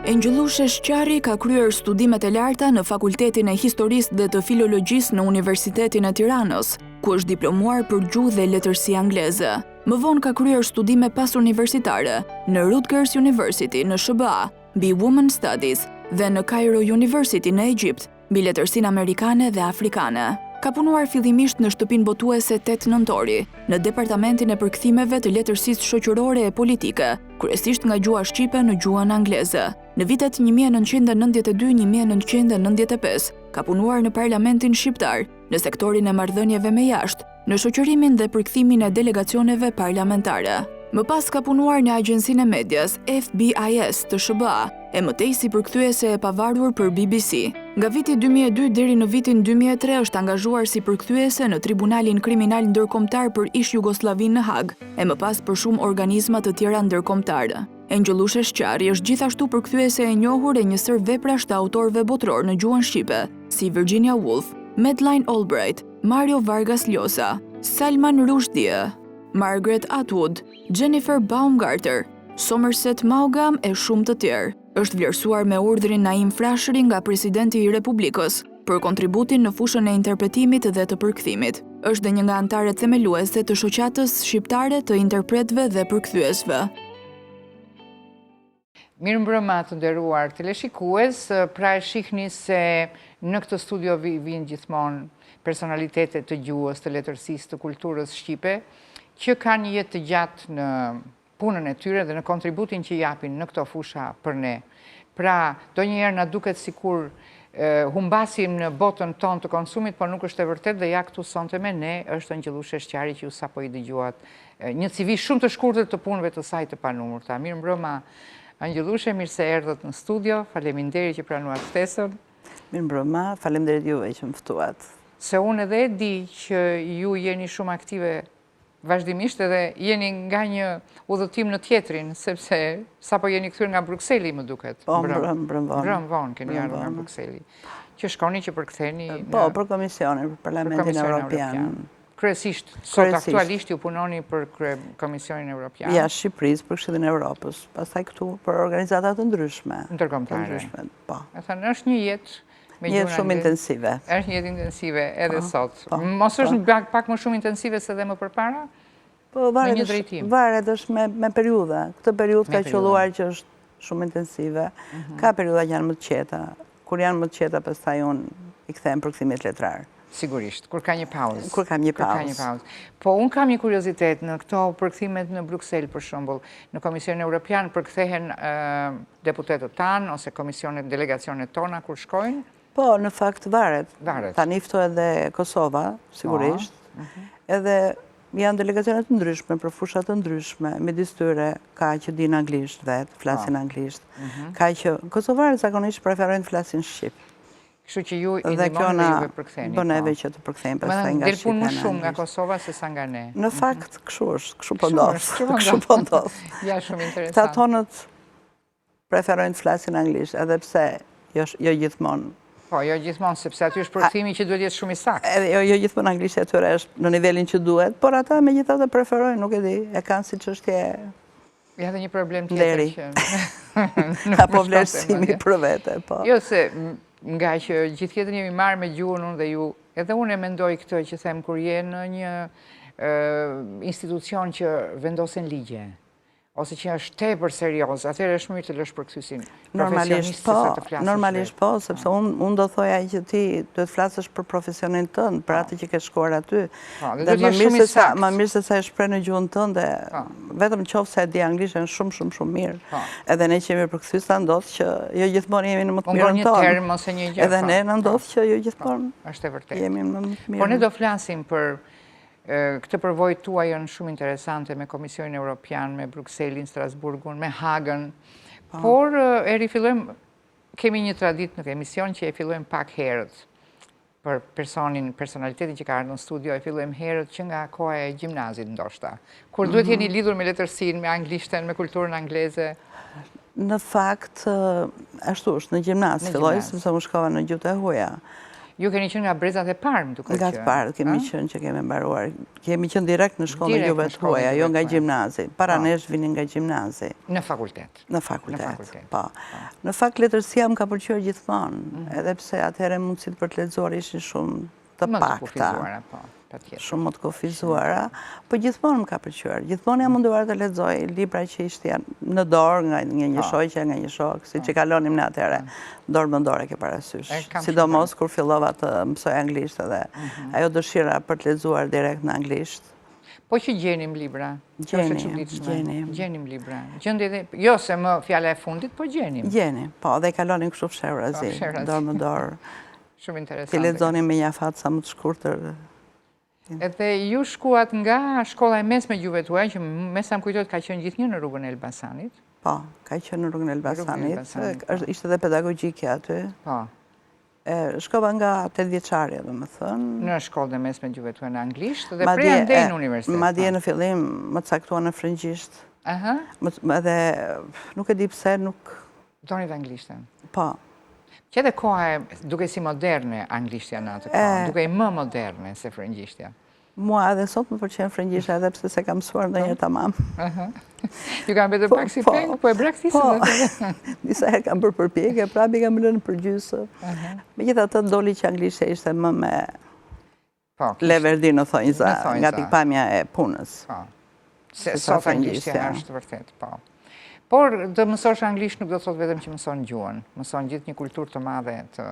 Engjellushe Shqarri ka kryer studimet e larta në Fakultetin e Historisë dhe të Filologjisë në Universitetin e Tiranës, ku është diplomuar për gjuhë dhe letërsi angleze. Më vonë ka kryer studime pasuniversitare në Rutgers University në SBA, mbi Women Studies dhe në Cairo University në Egjipt, mbi letërsinë amerikane dhe afrikane. Ka punuar fillimisht në shtëpinë botuese 8 nëntori, në Departamentin e Përkthimeve të Letërsisë Shoqërore e Politike, kryesisht nga gjuha shqipe në gjuhën angleze. Në vitet 1992-1995 ka punuar në Parlamentin Shqiptar, në sektorin e marrëdhënieve me jashtë, në shoqërimin dhe përkthimin e delegacioneve parlamentare. Më pas ka punuar në Agjencinë e Medias FBIS të SBA, e mëtej si përkthyese e pavarur për BBC. Nga viti 2002 deri në vitin 2003 është angazhuar si përkthyese në Tribunalin Kriminal Ndërkombëtar për Ish-Jugosllavinë në Hag, e më pas për shumë organizma të tjera ndërkombëtare. Engjellushe Shqarri është gjithashtu përkthyese e njohur e një sër veprash të autorëve botror në gjuhën shqipe, si Virginia Woolf, Madeleine Albright, Mario Vargas Llosa, Salman Rushdie, Margaret Atwood, Jennifer Baumgartner, Somerset Maugham e shumë të tjerë. Është vlerësuar me urdhrin Naim Frashëri nga Presidenti i Republikës për kontributin në fushën e interpretimit dhe të përkthimit. Është dhe një nga anëtarët themeluese të Shoqatës Shqiptare të Interpretëve dhe Përkthyesve. Mirëmbrëma të nderuar teleshikues, pra e shihni se në këtë studio vijnë gjithmonë personalitete të gjuhës, të letërsisë, të kulturës shqipe, që kanë një jetë të gjatë në punën e tyre dhe në kontributin që japin në këto fusha për ne. Pra, donjëherë na duket sikur humbasim në botën tonë të konsumit, por nuk është e vërtetë dhe ja këtu sonte me ne është Engjellushe Shqarri që ju sapo i dëgjuat një CV shumë të shkurtër të punëve të saj të panumërta. Mirëmbrëma Engjellushe, mirë se erdhët në studio, faleminderit që pranuat ftesën. Mirëmbrëma, faleminderit juve që më ftuat. Se unë edhe e di që ju jeni shumë aktive vazhdimisht edhe jeni nga një udhëtim në tjetrin, sepse sapo jeni kthyer nga Brukseli, më duket. Po, brëm vonë keni ardhur nga Brukseli. Që shkoni që përktheni Po, për Komisionin, për Parlamentin Evropian. Kryesisht, sot aktualisht ju punoni për Komisionin Evropian. Ja, Shqipërisë, për Këshillin e Evropës, pastaj këtu për organizata të ndryshme. Ndërkombëtare. Po. E thënë, është një jetë Jetë shumë intensive. Është një jetë intensive edhe sot. Mos është pak më shumë intensive se dhe më përpara? Po, varet është me periudha. Këtë periudhë ka qelluar që është shumë intensive. Ka periudha që janë më të qeta. Kur janë më të qeta, pastaj unë i kthehem përkthimit letrar. Sigurisht, kur ka një pauzë. Kur kam një pauzë. Po, unë kam një kuriozitet në këto përkthimet në Bruksel, për shembull, në Komisionin Evropian përkthehen deputetët tanë ose komisionet, delegacionet tona kur shkojnë? Po, në fakt varet. Tani ftohet edhe Kosova, sigurisht. Edhe janë delegacionet të ndryshme, për fushat të ndryshme, midis tyre ka që din anglisht vetë, flasin anglisht. Ka që kosovarët zakonisht preferojnë të flasin shqip. Kështu që ju i ndihmoni dhe juve përktheni. Bën edhe që të përkthejmë pastaj nga shqipa. Del punë më shumë nga Kosova se sa nga ne. Në fakt, kështu është, kështu po ndodh. Ja, shumë interesant. Këta tonët preferojnë të flasin anglisht, edhe pse jo gjithmonë. Po, jo gjithmonë, sepse aty është përkthimi që duhet jetë shumë i saktë. Jo gjithmonë anglishtja e tyre është në nivelin që duhet, por ata megjithatë preferojnë, nuk e di, e kanë si çështje. Ja dhe një problem tjetër që apo vlerësimi për vete, po. Jo se nga që gjithë jetën jemi marrë me gjuhën unë dhe ju, edhe unë e mendoj këtë që them kur je në një institucion që vendosen ligje, ose që është tepër serioz, atëherë është mirë të lësh përkthysin profesionistë sa të flasësh. Normalisht po, sepse unë do thoja që ti duhet flasësh për profesionin tënd, për atë që ke shkuar aty. Dhe më mirë se sa e shpreh në gjuhën tënde, vetëm qoftë se e di anglishtën shumë mirë. Edhe ne që jemi përkthyesa ndodh që jo gjithmonë jemi në më të mirën tonë. Edhe ne na ndodh që jo gjithmonë jemi në më të mirën. Po ne do flasim për këtë përvojë tuaj janë shumë interesante me Komisionin Evropian, me Brukselin, Strasburgun, me Hagën, por e rifillojmë, kemi një traditë në emision që e fillojmë pak herët për personalitetin që ka ardhur në studio, e fillojmë herët që nga koha e gjimnazit ndoshta, kur duhet jeni lidhur me letërsinë, me anglishten, me kulturën angleze. Në fakt, ashtu është, në gjimnaz filloj, sepse unë shkova në gjuhët e huaja. Ju keni qenë nga brezat e parë, më duket që. Nga të parë kemi qenë që kemi mbaruar. Kemi qenë direkt në shkollën juve të huaja, jo nga gjimnazi. Para nesh vinin nga gjimnazi. Në fakultet. Në fakultet, po. Në fakt letërsia më ka pëlqyer gjithmonë, edhe pse atëherë mundësitë për të lexuar ishin shumë të pakta. Shumë më të kufizuara, po gjithmonë më ka pëlqyer. Gjithmonë jam munduar të lexoj libra që ishin në dorë nga një shoqe, nga një shok, siç e kalonim ne atëherë. Dorë më dorë ke parasysh. Sidomos kur fillova të mësoj anglisht edhe ajo dëshira për të lexuar direkt në anglisht. Po që gjenim libra. Gjenim libra. Jo se më fjala e fundit, po gjenim. Gjenim, po, dhe kalonim kështu fshehurazi, dorë më dorë. Shumë interesante. Ti lexonim me një afat sa më të shkurtër. Edhe ju shkuat nga shkolla e mesme gjuhëve tuaja, që me sa më kujtohet ka qenë gjithnjë në rrugën e Elbasanit. Po, ka qenë në rrugën e Elbasanit. Ishte dhe pedagogjike aty. Po. Shkova nga 8 vjeçarja, domethënë. Në shkollën e mesme gjuhëve tuaja në anglisht dhe prej andej në universitet. Madje në fillim më caktuan në frëngjisht. Edhe nuk e di pse nuk donit anglishten. Po. Që edhe koha e duke si moderne anglishtja në atë kohë, duke i më moderne se frëngjishtja. Mua edhe sot më pëlqen frëngjishtja edhe pse se kam mësuar ndonjëherë tamam. Ju kam bërë pak si peng, po e braktisën edhe. Disa herë kam bërë përpjekje, prapë kam lënë për gjysë. Megjithatë doli që anglishtja ishte më me leverdin, thonjza, nga pikpamja e punës. Se sot anglishtja është vërtet, po. Por të mësosh anglisht nuk do të thot vetëm që mëson gjuhën, mëson gjithë një kulturë të madhe të...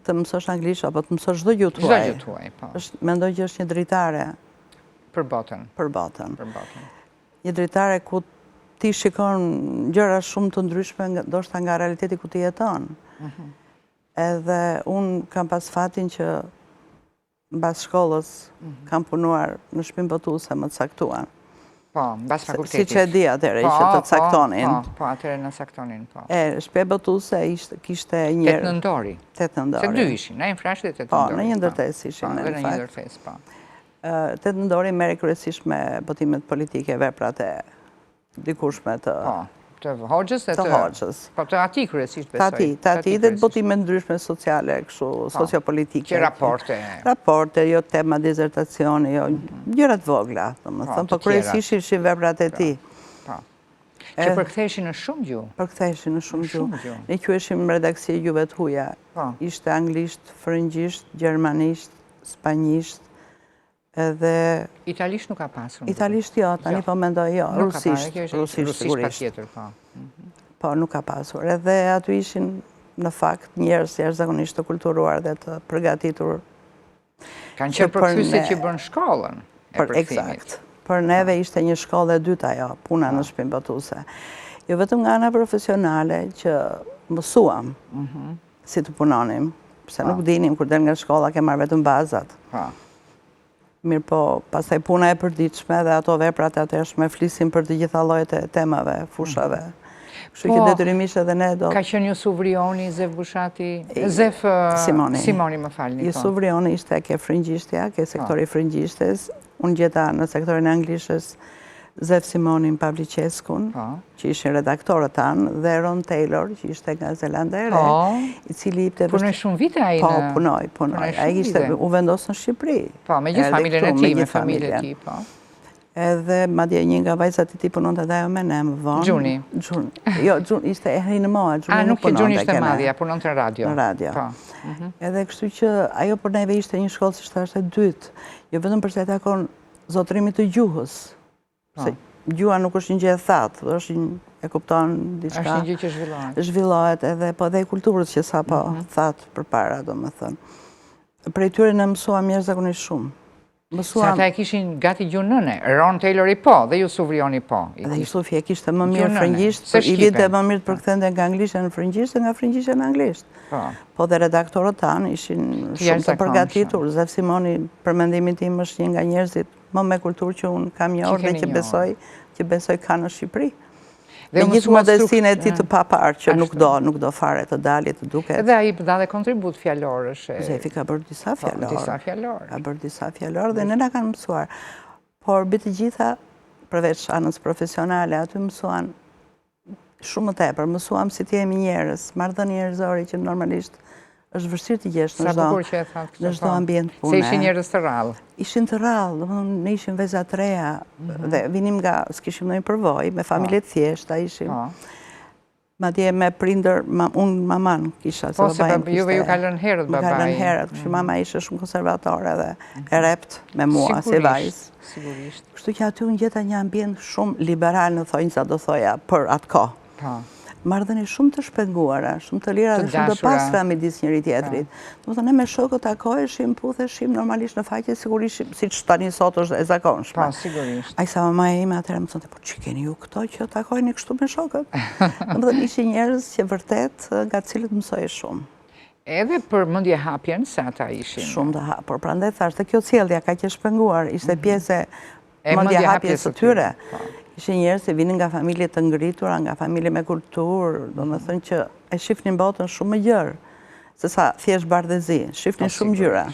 Të mësosh anglisht, apo të mësosh çdo gjuhë tuaj. Çdo gjuhë tuaj, po. Mendoj që është një dritare. Për botën. Për botën. Një dritare ku ti shikon gjëra shumë të ndryshme, ndoshta nga realiteti ku ti jeton. Edhe unë kam pas fatin që mbas shkollës kam punuar në shtëpinë botuese më të caktuar. Po, mbas fakultetit. Si që e di atëre, që të caktonin. Po, atëre në caktonin, po. Shpe botuese kishte njerë... 8 nëndori. 8 nëndori. Se 2 ishin, në një frashtë dhe 8 nëndori. Po, në një ndërtes ishin, në fakt. Në një ndërtes, po. 8 nëndori meri kryesisht me botimet politike, veprat e dikushme të... Po, të hoxhës dhe të... Të hoxhës. Po, të ati kryesisht besoj. Të ati dhe të botimet ndryshme sociale, kështu, sociopolitike. Që raporte. Raporte, jo tema dizertacioni, jo gjërat vogla, po kryesisht ishin veprat e ti. Që përktheshin në shumë gjuhë. Përktheshin në shumë gjuhë. Ne quheshim redaksi e gjuhëve të huaja. Ishte anglisht, frëngjisht, gjermanisht, spanjisht, edhe... Italisht nuk ka pasur. Italisht jo, tani po mendoj jo, rusisht. Rusisht pa tjetër, po. Po, nuk ka pasur. Edhe aty ishin, në fakt, njerëz jashtëzakonisht të kulturuar dhe të përgatitur. Kanë qenë përkthyesve që bën shkollën e përkthimit. Eksakt. Për neve ishte një shkollë e dytë ajo, puna në shtëpinë botuese. Jo vetëm nga ana profesionale që mësuam si të punonim, pse nuk dinim kur del nga shkolla ke marrë vetëm bazat. Mirë po, pastaj puna e përditshme dhe ato veprat e atërshme flisim për të gjitha llojet e temave, fushave. Kështu që detyrimisht edhe ne do... Ka qenë Jusuf Vrioni, Zef Bushati, Zef Simoni, më falni. Jusuf Vrioni ishte ke frëngjishtja, ke sektori frëngjishtes, unë gjeta në sektorin e anglishtes Zef Simonin Pavliceskun, që ishin redaktorët tanë, dhe Ron Taylor, që ishte nga Zelanda e Re, i cili... Punoj shumë vite a i në... Po, punoj. A i ishte u vendosë në Shqipëri. Po, me gjithë familjen e ti, me familjen e ti, po. Edhe madje një nga vajzat i ti punon të dajo me ne më vonë. Gjuni. Jo, Gjuni ishte e hrinë moa, Gjuni nuk punon të kene. A, nuk e Gjuni ishte madhja, punon të radio. Në radio. Edhe kështu që ajo për neve ishte një shkollë si shtë e dytë. Jo vetëm përse e takon zotërimit të gjuhës. Se gjua nuk është një gjë e thatë, është një, e kupton diçka. Është një gjë që zhvillohet. Zhvillohet edhe po dhe kulturës që sa po thatë përpara, domethënë. Prej tyre ne mësuam jashtëzakonisht shumë. Sa ata e kishin gati gjuhë nëne, Ron Taylori po, dhe Jusuf Vrioni po. Dhe Jusufi e kishte më mirë frëngjisht, i vinte më mirë të përkthente nga anglishtja në frëngjisht dhe nga frëngjishtja në anglisht. Po dhe redaktorët tanë ishin shumë të përgatitur. Zef Simoni, për mendimin tim, është një nga njerëzit më me kulturë që unë kam njohur dhe që besoj ka në Shqipëri. Me gjithë modestin e ti të paparë që nuk do fare të dalit të duket. Edhe a i dha dhe kontribut fjallorësh. Zefi ka bërë disa fjallorë. Ka bërë disa fjallorë dhe nëna kanë mësuar. Por bitë gjitha, përveç anës profesionale, aty mësuan shumë të tepër. Mësuam si t'jemi njerës, marrëdhënie njerëzore që normalisht është vështirë të gjesh Sa bukur që e thatë kështu. në çdo ambient pune. Se ishin njerëz të rrallë. Ishin të rrallë, ne ishim veza të reja, dhe vinim nga, s'kishim ndonjë përvojë, me familje të thjeshta ishim. Madje me prindër, unë maman kisha, se babajnë kishte. Juve ju ka lënë herët babaj. Më ka lënë herët, kështu mama ishte shumë konservatore dhe e rept me mua, si vajzë. Sigurisht. Kështu që aty unë gjeta një ambient shumë liberal, në thonjë sa do thoja, për atë kohë. Marrëdhënie shumë të shpenguara, shumë të lira dhe shumë të pastra midis njëri tjetrit. Domethënë ne me shokët takoheshim, putheshim normalisht në faqe, sigurisht siç tani sot është e zakonshme. Po, sigurisht. Ai sa mamaja ime atëherë më thonë, po ç'i keni ju këto që takoheni kështu me shokët? Domethënë ishin njerëz që vërtet nga të cilët mësoj shumë. Edhe për mendjehapjen se ata ishin. Shumë të hapur. Prandaj thashë, kjo sjellja ka që shpenguar, ishte pjesë e mendjehapjes së tyre. Ishin njerëz që vinin nga familje të ngritura, nga familje me kulturë, domethënë që e shifnin botën shumë më gjerë, se sa thjesht bardhëzi, shifnin shumë gjëra.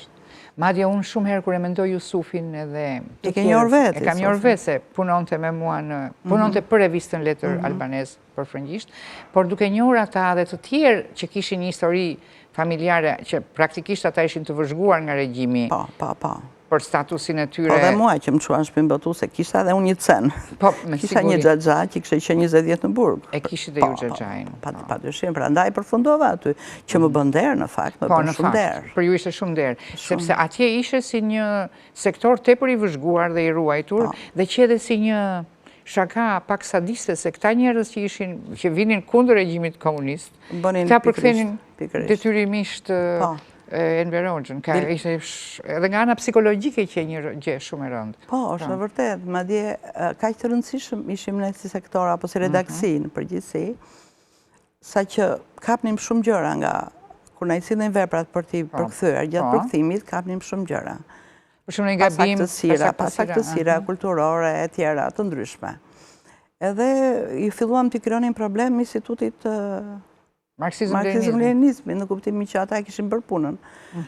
Madje unë shumë herë kur e mendoj Jusufin edhe e ke njohur vetë. E kam njohur vetë se punonte me mua punonte për revistën Letër albanez për frëngjisht, por duke njohur ata dhe të tjerë që kishin një histori familjare që praktikisht ata ishin të vëzhguar nga regjimi. Po. Për statusin e tyre. Po dhe mua që më quan shpinë botuese, kisha edhe unë një cen. Po, me siguri. Kisha një xhaxha që kishte qenë 20 vjet në burg. E kishit dhe ju xhaxhain. Padyshim, prandaj përfundova aty, që më bën der në fakt, më bën shumë der. Për ju ishte shumë der, sepse atje ishe si një sektor tepër i vëzhguar dhe i ruajtur, dhe që edhe si një shaka pak sadiste, se këta njerëz që vinin kundër regjimit komunist, këta përkthenin detyrimisht Enver Hoxhën, edhe nga ana psikologjike që një gjë shumë e rëndë. Po, është në vërtet, madje kaq të rëndësishëm ishim ne si sektor apo si redaksi në përgjithësi, sa që kapnim shumë gjëra nga kur na i sillen veprat për t'i përkthyer, gjatë përkthimit kapnim shumë gjëra. Për shumë një gabim, pasaktësira kulturore e tjera të ndryshme. Edhe i filluam t'i krijonin problem institutit Marksizëm-Leninizmi, në kuptimin që ata kishin bërë punën.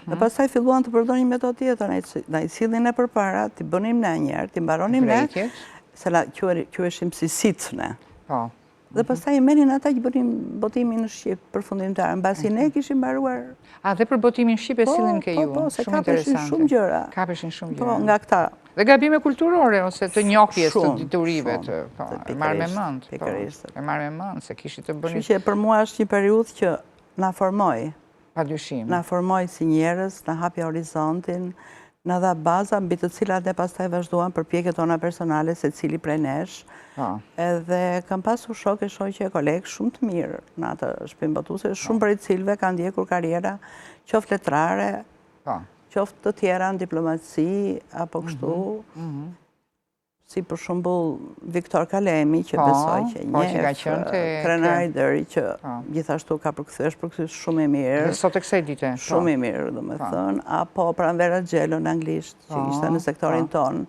Dhe pastaj filluan të përdorin një metodë tjetër, na i sillnin ne përpara, t'i bënim ne njerë, t'i mbaronim ne, se la quheshim si sitne. Dhe pastaj i merrin ata që bënin botimin në Shqip përfundimtar, mbasi ne kishim mbaruar. Dhe për botimin në Shqip e sillnin ke ju. Po, se kapeshin shumë gjëra. Kapeshin shumë gjëra. Po, nga këta. Dhe gabime kulturore, ose të njohjes të diturive të marrë me mend. E marrë me mend, se kishit të bëni. Kështu që për mua është një periudhë që na formoi. Padyshim. Na formoi si njerëz, na hapi horizontin, na dha baza mbi të cilat ne pastaj vazhduam përpjekjet tona personale secili prej nesh. Edhe kam pasur shokë e shoqe e kolegë shumë të mirë në atë shtëpinë botuese, shumë prej cilëve kanë ndjekur karriera qoftë letrare, qoftë të tjera në diplomaci apo kështu. Si për shembull Viktor Kalemi, që besoj që njeh, krenari i dëri që gjithashtu ka përkthyer shumë i mirë. Sot e kësaj dite. Shumë i mirë, domethënë, apo Pranvera Xhelo në anglisht, që ishte në sektorin ton.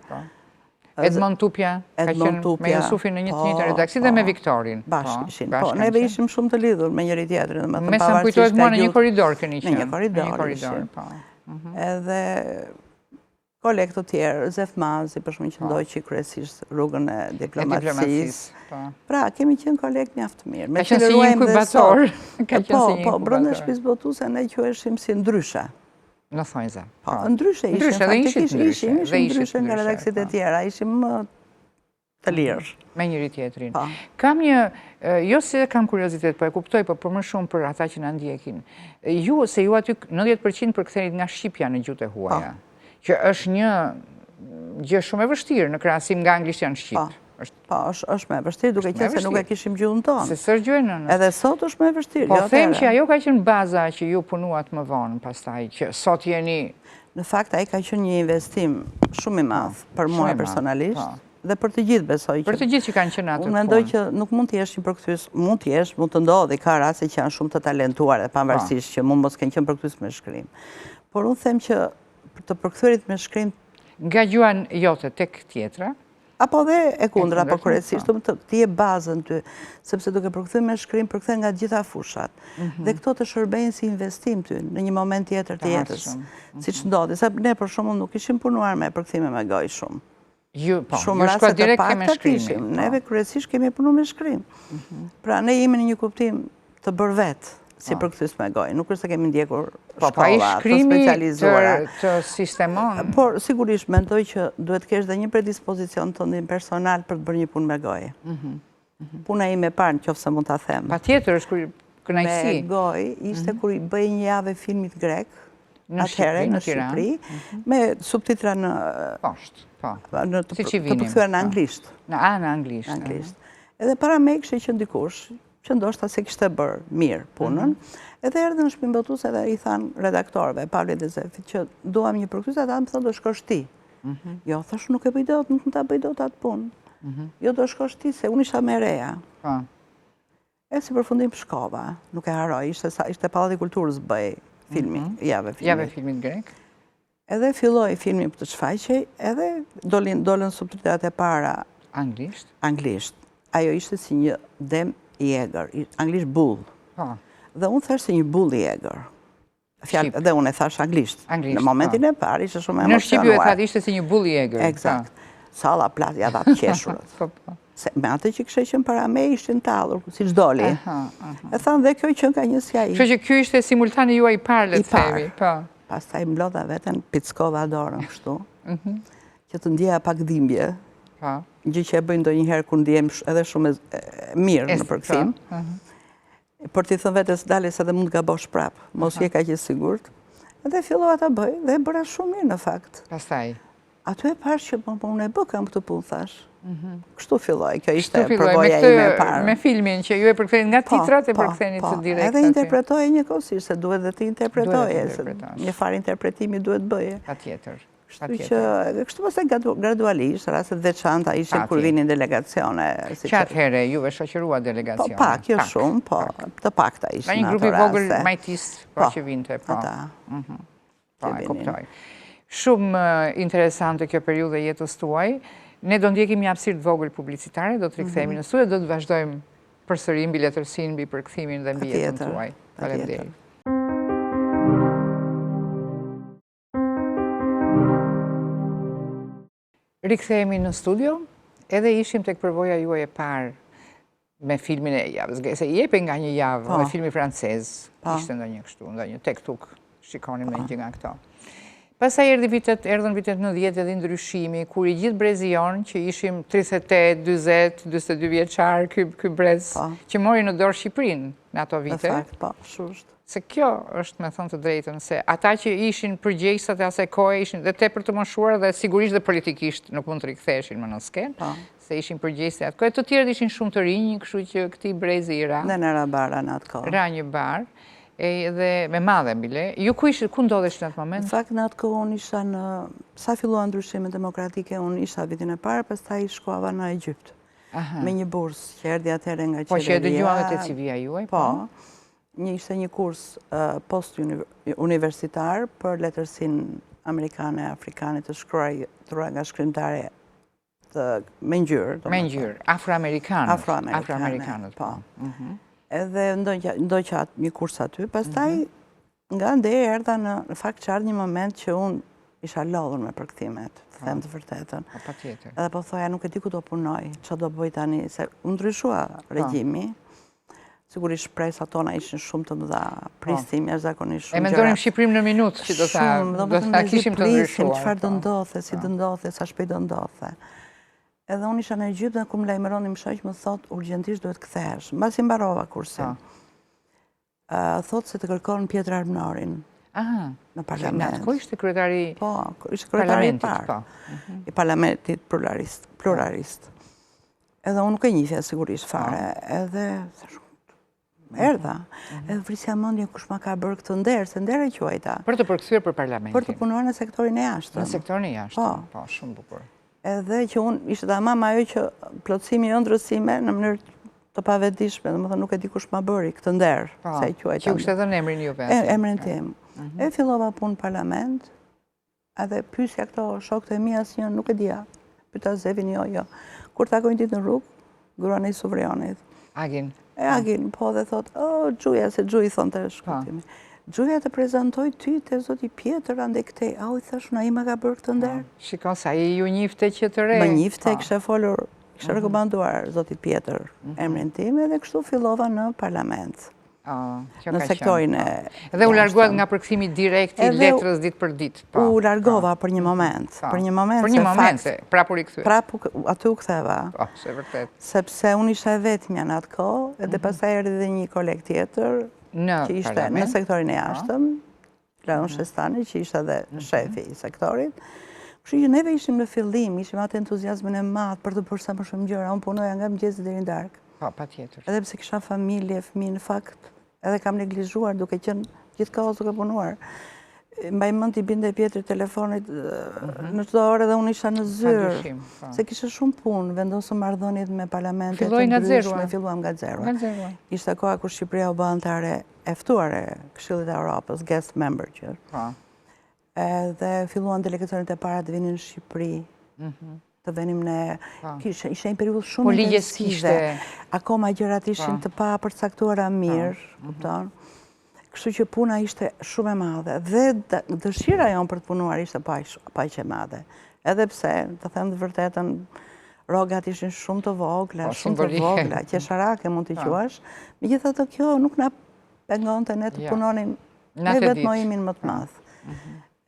Edmond Tupja, ka qenë me Jusufin në një të njëjtën redaksi dhe me Viktorin. Bashkë ishin. Po, neve ishim shumë të lidhur me njëri tjetrin, domethënë pavarësisht. Me sa më kujtohet mua në një korridor keni qenë. Në një korridor, po. Edhe kolegë të tjerë, Zef Mazi, për shumë që ndoqi kryesisht rrugën e diplomacisë. Pra, kemi qenë kolegë mjaft të mirë. Ka qenë si një inkubator. Po, brenda shtëpisë botuese ne quheshim si ndryshe. Në thonjza. Po, ndryshe ishim, faktikisht ishim ndryshe nga redaksit e tjera, ishim më të lirë. Me njëri tjetrin. Kam një, jo se kam kuriozitet, po e kuptoj, po për më shumë për ata që na ndjekin. Se ju aty 90% përkthenit nga shqipja në gjuhët e huaja, që është një gjë shumë e vështirë në krahasim nga anglishtja në shqip. Po, është me vështirë, duke qenë se nuk e kishim gjuhën tonë. Se së gjojnë në. Edhe sot është me vështirë. Po, them që ajo ka qenë baza që ju punuat më vonë pastaj, që sot jeni. Në fakt, ai ka qenë një investim shumë i madh për mua personalisht dhe për të gjithë besoj që. Për të gjithë që kanë qenë aty. Unë mendoj që nuk mund të jesh një përkthyes, mund të jesh, mund të ndodhi, ka raste që janë shumë të talentuar dhe pavarësisht që mund mos kenë qenë përkthyes me shkrim. Por unë them që për të përkthyerit me shkrim nga gjuha jote tek tjetra, apo dhe e kundra, po kryesisht ti je bazën ty, sepse duke përkthyer me shkrim, përkthen nga gjitha fushat. Dhe këto të shërbejnë si investim ty në një moment tjetër të jetës. Siç ndodhi, sa ne për shembull nuk ishim punuar me përkthime me gojë shumë. Shumë raste të pakta kishim. Neve kryesisht kemi punuar me shkrim. Pra ne jemi në një kuptim të bërë vetë, si përkthys me gojë. Nuk është se kemi ndjekur Po, shkolla të specializuara. të sistemon. Por, sigurisht, mendoj që duhet kesh dhe një predispozicion të ndin personal për të bërë një punë me gojë. Puna ime parë, në qoftë se mund ta them. Patjetër, është kënaqësi. Me gojë ishte kur i bëj një javë filmit grek, atëherë në Shqipëri, me subtitra në poshtë, po. Të përkthyer në anglisht. Në anglisht. Edhe para me kishte që dikush, që ndoshta se kishte bërë mirë punën, edhe erdhën në shtëpinë botuese dhe i thanë redaktorëve, Pavlit dhe Zefit, që duam një përkthyes, ata më thonë do shkosh ti. Jo, thash nuk e bëj dot, nuk ta bëj dot atë punë. Jo, do shkosh ti, se unë isha me reja. E si përfundim shkova, nuk e haroj, ishte Pallati i Kulturës bëj filmi, javë filmit grek. Edhe filloi filmi për të shfaqej, edhe dolën subtitrat e para anglisht. Ajo ishte si një dem i egër, anglisht bull. Dhe unë thash se një bull i egër. Dhe unë e thash anglisht. Në momentin e parë ishte shumë emocionuar. Në Shqip ju e thatë ishte si një bull i egër. Eksakt. Salla plat, ja dha të qeshurët. Me atë që kështë qenë para me ishtin talur, si që doli. E thanë dhe kjo qënë ka një si aji. Kështë që kjo ishte simultani juaj i parë, le të themi. Pas ta i mblodha veten, pickova dorën kështu, që të ndjeja pak dhimbje. Gjë që e bëjnë do njëherë kur ndjem edhe shumë mirë në përkthim. Por t'i thënë vetës dale se dhe mund gabosh prap, mos je ka që sigurt. Edhe fillova ta bëj dhe e bëra shumë mirë në fakt. Pastaj? Aty e parë që unë e bë kam këtë punë thash. Kështu filloj, kjo ishte përvoja ime e parë. Me filmin që ju e përktheni nga titrat e përktheni të direkte. Edhe interpretoje njëkohësisht, se duhet dhe të interpretoje, një farë interpretimi duhet bëje. Patjetër. Kështu pastaj gradualisht, rastet veçanta ishin kur vinin delegacione. Që atëhere, juve shoqërua delegacione? Po pak, jo shumë, po të pakta ishin ato raste. Një grupi vogël majtisë, po që vinte, po. Po, e kuptoj. Shumë interesante kjo periudhë e jetës tuaj. Ne do ndjekim një hapësirë të vogël publicitare, do të rikthehemi në studio, do të vazhdojmë përsëri mbi letërsinë, mbi përkthimin dhe mbi jetën tuaj. Faleminderit. Rikthehemi në studio, edhe ishim tek përvoja juaj e parë me filmin e javës. Se jepe nga një javë, me filmi francez, ishte ndonjë kështu, ndonjë tek tuk, shikonim në një nga këto. Pastaj erdhën vitet 90 edhe ndryshimi, kur i gjithë brezion, që ishim 38, 20, 22 vjeçar, ky brez, që mori në dorë Shqipërinë në ato vite. Në fakt, po, shusht. Se kjo është, me thënë të drejtën, se ata që ishin përgjegjësat e asaj kohe ishin dhe tepër të moshuar dhe sigurisht dhe politikisht nuk mund të riktheheshin më në skenë, se ishin përgjegjësit e atë kohë. Të tjerët ishin shumë të rinj, kështu që këtij brezi i ra. Dhe në ra bara në atë kohë. Ra një bar, dhe me madhe bile. Ju ku ndodhesh në atë moment? Në fakt në atë kohë unë isha në... Sa filluan ndryshimet demokratike, unë isha vitin e parë, pastaj shkova në Egjipt. Me një bursë që erdhi atëherë nga qeveria. Po që e dëgjuan te CV-ja juaj? Po. Ishte një kurs post-universitar për letërsinë amerikane, afrikane të shkruar nga shkrimtare të me ngjyrë. Me ngjyrë, afroamerikanët. Afroamerikanët, po. Edhe ndoqa një kurs aty, pastaj nga ndej erdha në fakt që ardhi një moment që unë isha lodhur me përkthimet, të them të vërtetën. Patjetër. Edhe po thoja nuk e di ku do punoj, çfarë do bëj tani, se u ndryshua regjimi. Sigurisht shpresat tona ishin shumë të mëdha, prisim jashtëzakonisht shumë gjëra. E mendonim Shqipërinë në minutë që do ta kishim të ndryshuar. Çfarë do ndodhte, si do ndodhte, sa shpejt do ndodhte. Edhe unë isha në Egjipt dhe kur më lajmëroni më shoq më thot urgjentisht duhet kthehesh. Mbasi mbarova kursin. Thot se të kërkon Pjetër Armënorin. Në parlament. Në atë kohë ishte kryetari i Po, ishte kryetari i parë. I parlamentit pluralist. Edhe unë nuk e njihja sigurisht fare, edhe erdha. Edhe vrisja mendjen kush ma ka bërë këtë nder, se nder e quajta. Për të përkthyer për parlamentin. Për të punuar në sektorin e jashtëm. Në sektorin e jashtëm. Po, shumë bukur. Edhe që unë ishte tamam ajo që plotësimi i ëndrrës sime në mënyrë të pavetdijshme, domethënë nuk e di kush ma bëri këtë nder, se e quajta. Që kishte dhënë emrin juve. Emrin tim. E fillova punë në parlament, edhe pyesja këto shokët e mi asnjë nuk e dija. Pyeta Zevin jo. Kur takojnë ditë në rrugë, gruan e Suvrionit. Agin. Agin, po dhe thot, Gjuja, se Gjuj thonë të shkutimi. Gjuja të prezentoj ty të zoti Pjetër ande këtej. I thash, na ima ka bërë këtë nder. Shikon sa i ju njifte që të re. Më njifte, kështë folur, kështë rekomanduar zoti Pjetër emrin tim, edhe kështu fillova në parlament. në sektorin e... Dhe u largohet nga përkthimi direkt i letrës ditë për ditë. U largova për një moment. Për një moment, se prapë u rikthye. Prapë aty u ktheva. Se vërtet. Sepse unë isha e vetmja në atë kohë, edhe pastaj erdhi edhe një koleg tjetër, që ishte në sektorin e jashtëm, Engjellushe Shqarri, që ishte edhe shefi i sektorit. Kështu që neve ishim në fillim, ishim atë entuziazmin e madh për të bërë sa më shumë gjëra. Unë punoja nga mëngjesi deri në darkë. Patjetër. Edhe pse kisha familje, fëmijë në fakt, edhe kam neglizhuar duke qenë gjithkohë duke punuar. Mbaj mend i binte Pjetri telefonit në çdo orë dhe unë isha në zyrë. Se kisha shumë punë, vendosëm marrëdhëniet me parlamentet të ndryshme, filluam nga zero. Ishte koha kur Shqipëria u bë anëtare e ftuar e Këshillit të Evropës, guest member që. Edhe filluan delegacionet e para të vinin në Shqipëri. Të venim në... Ishte një periudhë shumë intensive. Akoma gjërat ishin të pa përcaktuara mirë, kupton? Kështu që puna ishte shumë e madhe. Dhe dëshira jonë për të punuar ishte pa që e madhe. Edhe pse, të them të vërtetën, rogat ishin shumë të vogla, qesharake mund t'i quash. Megjithatë kjo nuk na pengonte ne të punonim me vetmohimin më të madh.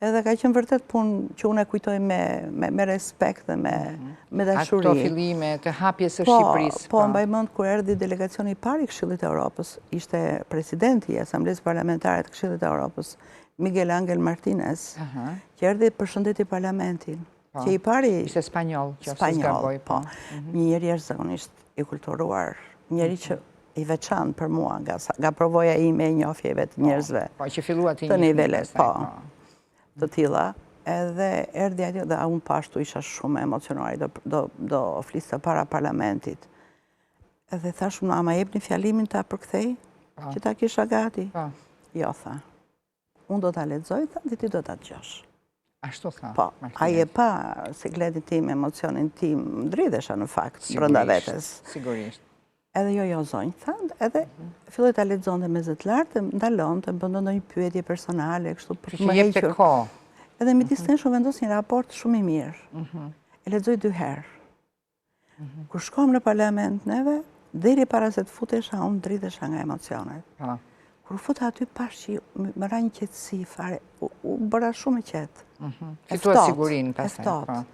Edhe ka qenë vërtet punë që unë e kujtoj me respekt dhe me dashuri. Ato fillime të hapjes së Shqipërisë. Po, mbaj mend kur erdhi delegacioni i parë i Këshillit të Evropës, ishte presidenti i Asamblesë Parlamentare të Këshillit të Evropës, Miguel Angel Martinez, që erdhi përshëndeti parlamentin. Që i pari... Ishte spanjoll, që ose zgaboj, po. Një njeri jashtëzakonisht i kulturuar, njeri që i veçantë për mua, nga provoja ime e njohjeve të njerëzve. Po, që fillua të një nivelet, po. Të tilla, edhe erdhi atje dhe unë pashtu isha shumë emocionuar, do fliste para parlamentit. Edhe thash, ama jep një fjalimin ta përkthej, që ta kisha gati. Jo, tha, unë do ta lexoj, tha, dhe ti do ta dëgjosh. Ashtu tha? Po, ai e pa sikletin tim, emocionin tim, ndridhesha në fakt, brenda vetes. Sigurisht. Edhe jo zonjë, tha, edhe filloj ta lexonte me zë të lartë, ndalonte, më bënte ndonjë pyetje personale, kështu për të më hequr. Edhe midis nesh u vendos një raport shumë i mirë. E lexoj 2 herë. Kur shkojmë në parlament neve, deri para se të futesha, unë ndridhesha nga emocionet. Kur futa aty pash që më ra një qetësi fare, u bëra shumë e qetë. Fitua sigurinë pastaj.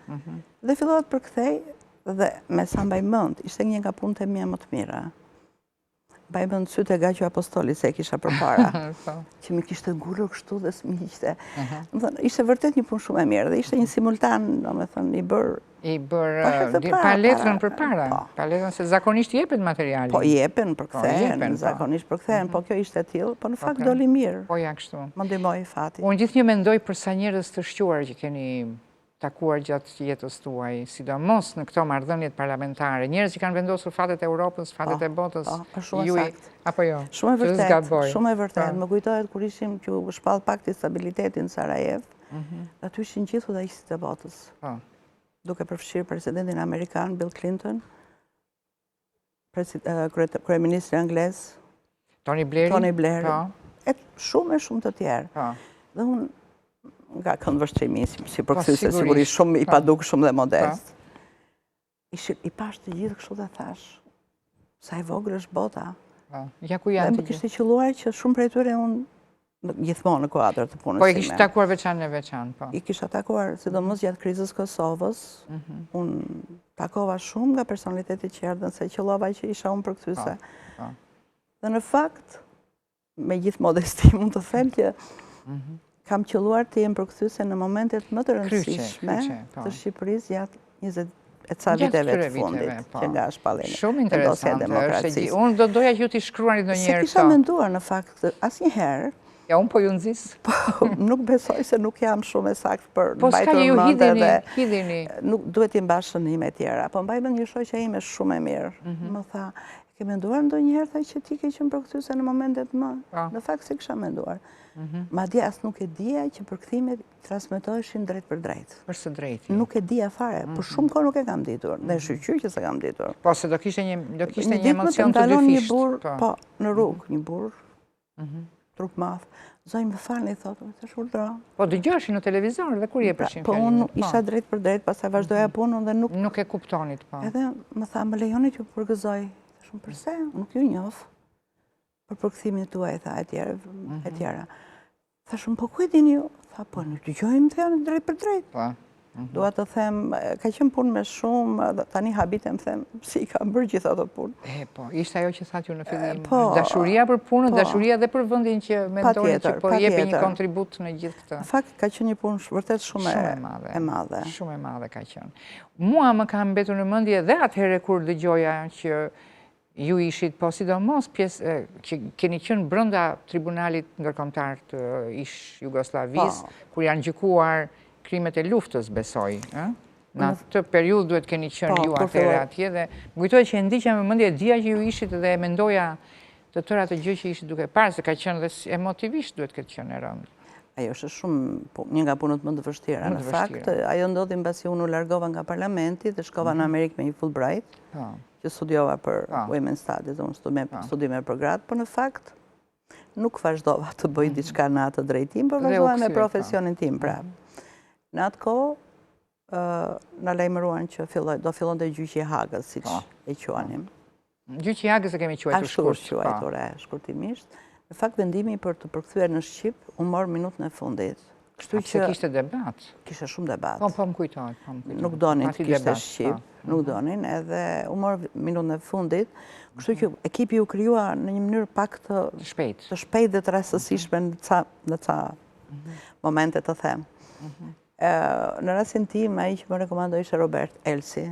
Dhe fillova të përkthej. Dhe me sa mbaj mend, ishte një nga punët e mia më të mira. Mbaj mend sytë e Gaçi Apostolit se e kisha përpara. Që më kishte ngulur kështu dhe s'miqte. Ishte vërtet një punë shumë e mirë dhe ishte një simultan, domethënë i bër paletrën përpara. Paletrën se zakonisht jepen materiali. Po jepen përkthehen, zakonisht përkthehen, po kjo ishte tillë, po në fakt doli mirë. Po ja kështu. Më ndihmoi fati. Unë gjithnjë mendoj për sa njerëz të shquar që keni takuar gjatë jetës tuaj, sidomos në këto marrëdhëniet parlamentare, njerëz që kanë vendosur fatet e Europës, fatet e botës, juaj, apo jo? Shumë e vërtet. Më kujtohet kur ishim që u shpall Pakti i Stabilitetit në Sarajev, aty ishin gjithë udhëheqësit e botës. Duke përfshirë presidentin amerikan Bill Clinton, kryeministri anglez, Tony Blair, e shumë të tjerë. Dhe unë nga këndvështrimi si përkthyese sigurisht shumë i padukshëm dhe modest. I pash të gjithë kështu dhe thash, sa e vogël është bota. Ja ku janë. Dhe më kishte qelluar që shumë prej tyre unë gjithmonë në kuadër të punës time. Po i kishte takuar veçan, po. I kisha takuar, sidomos gjatë krizës Kosovës. Unë takova shumë nga personalitetet që erdhën, se qellova që isha unë përkthyese. Dhe në fakt, me gjithë modesti mund të them që kam qelluar të jem përkthyese në momentet më të rëndësishme të Shqipërisë gjatë 20 e ca viteve të fundit, që nga shpallimi. Shumë interesante është. Unë do doja që ju t'i shkruani ndonjëherë këto. Se kisha menduar në fakt asnjëherë. Ja, unë po ju nxis. Po, nuk besoj se nuk jam shumë e saktë për mbajtur mend dhe hidhini. Nuk duhet i mbash shënime të tjera. Po mbaj mend një shoqja ime shumë e mirë. Më tha, ke menduar ndonjëherë tha që ti ke qenë përkthyese në momentet më? Në fakt se kisha menduar. Madje as nuk e dija që përkthimet transmetoheshin drejt për drejt. Për së drejti. Nuk e dija fare, por shumë kohë nuk e kam ditur. Dhe shqyr që se kam ditur. Po, se do kishte një emocion të dyfisht. Po, në rrugë, një burr, trup madh. Zonjë më falni, thotë, të shurdra. Po, dëgjoheshin në televizor dhe kur jepeshin fjalimin? Po, unë isha drejt për drejt, pastaj vazhdoja punën dhe nuk... Nuk e kuptonit, po. Edhe më tha, më lejoni që përgëzoj. Shumë përse, nuk ju njoh. për përkthimin tuaj, tha, e tjera. Tha shumë, po ku e dini ju? Tha, po në dëgjojmë të janë drejt për drejt. Dua të them, ka qenë punë me shumë, tani habitem them, si ka bërë gjitha ato punë. Po, ishte ajo që thatë ju në fillim, dashuria për punën, dashuria dhe për vendin që mendoni që po jepi një kontribut në gjithë këtë. Në fakt, ka qenë një punë vërtet shumë e madhe. Shumë e madhe ka qenë. Mua më ka mbetur në mendje dhe atëherë kur dëgjoja që ju ishit, po sidomos pjesë që keni qenë brenda Tribunalit Ndërkombëtar të ish Jugosllavisë, kur janë gjykuar krimet e luftës, besoj. Në atë periudhë duhet keni qenë ju atëherë atje dhe më kujtohet që e ndiqja me mendje dia që ju ishit dhe mendoja të tëra të gjë që ishit duke parë, se ka qenë dhe emotivisht duhet këtë qenë e rëndë. Ajo është shumë një nga punët më të vështira. Në fakt, ajo ndodhi mbasi unë u largova nga parlamenti dhe shkova në Amerikë me një Fulbright, që studiova për Women's Studies, unë studime për gratë, por në fakt nuk vazhdova të bëj diçka në atë drejtim, por vazhdova me profesionin tim prapë. Në atë kohë, në lajmëruan që do fillon të gjyqi Hagës, si që e quanim. Gjyqi Hagës e kemi quajtur shkurt. Ashtu quajtur shkurtimisht. Në fakt, vendimi për të përkthyer në Shqip, u mor minutën e fundit. Kështu që kishte debat. Kishte shumë debat. Po më kujtohet. Nuk donin të kishte Shqip, nuk donin, edhe u mor minutën e fundit. Kështu që ekipi u krijua në një mënyrë pak të shpejt dhe të rastësishme në ca momente të them. Në rastin tim, ai që më rekomandoi ishte Robert Elsi.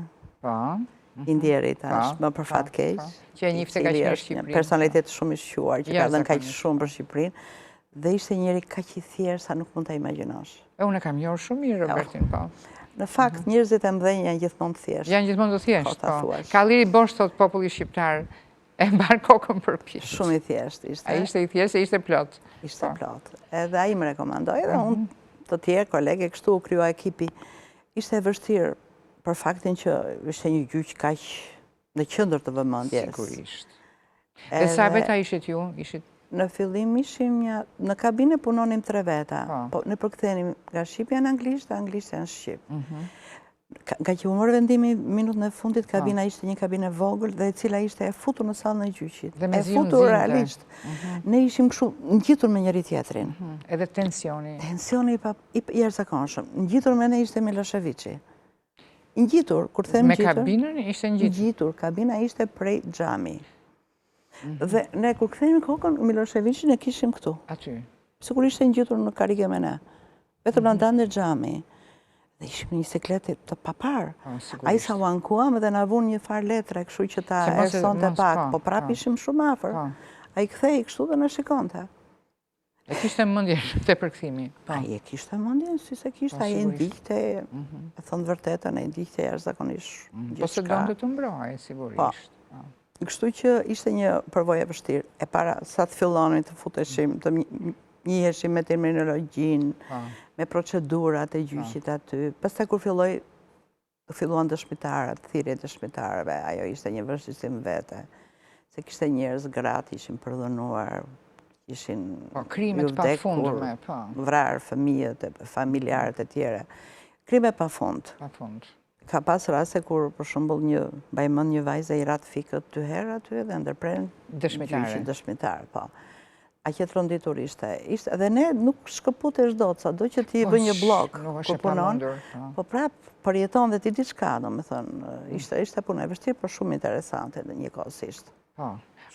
Indjeri tash, më për fat keq. Që e njifte kaq në Shqipëri. Personalitet shumë i shquar, që ka dhënë kaq shumë për Shqipërinë. Dhe ishte njëri kaq i thjeshtë sa nuk mund ta imagjinosh. Unë e kam njohur shumë mirë Robertin, po. Në fakt, njerëzit e mëdhenj janë gjithmonë të thjeshtë. Janë gjithmonë të thjeshtë, po. Kalliri Bosh thot populli shqiptar e mbar kokën për pjesë. Shumë i thjeshtë ishte. Ai ishte i thjeshtë, ishte plot. Ishte plot. Edhe ai më rekomandoi dhe unë të tjerë kolege, kështu u krijua ekipi. Ishte e vështirë për faktin që ishte një gjyq kaq në qendër të vëmendjes. Sigurisht. Dhe sa veta ishit ju? Në fillim ishim në kabinë punonim 3 veta, po ne përkthenim nga Shqipja në anglisht, dhe anglisht në Shqip. Nga që u mor vendimi minutën e fundit, kabina ishte një kabinë e vogël dhe e cila ishte e futur në sallën e gjyqit. E futur realisht. Ne ishim kështu ngjitur me njëri tjetrin. Edhe tensioni. Tensioni i jashtëzakonshëm. Ngjitur me ne ishte Miloševići. Ngjitur, kur them ngjitur. Me kabinën ishte ngjitur. Ngjitur, kabina ishte prej xhami. Dhe ne kur kthehemi kokën, Miloševićin e kishim këtu. Aty. Sikur ishte ngjitur në karrige me ne. Vetëm na ndante xhami. Dhe ishim një siklet të papar. Ai sa u ankuam dhe na vun një far letre, kështu që ta ersonte pak, po prap ishim shumë afër. Ai kthej kështu dhe na shikonte. E kishte mendje te përkthimi. Ai e kishte mendjen, si se kishte, ai e ndiqte, e thon vërtetën, e ndiqte jashtëzakonisht. Po se donte të mbrohej sigurisht. Kështu që ishte një përvojë e vështirë. E para sa të fillonin të futeshim, të njiheshim me terminologjinë, me procedurat e gjyqit aty. Pastaj kur filluan dëshmitarët, thirrja e dëshmitarëve, ajo ishte një vështirësim vete. Se kishte njerëz gratë ishin përdhënuar, ishin krimet pafundme, vrarë fëmijët, familjarët e tjera. Krime pafund. Ka pas raste kur, për shembull, mbaj mend një vajzë i rat fikët 2 herë aty dhe ndërpren dëshmitar, po. A që tronditur ishte. Dhe ne nuk shkëputesh dot, sado që ti bën një blok kur punon, po prap përjeton dhe ti diçka, domethënë, ishte punë e vështirë, por shumë interesante dhe njëkohësisht.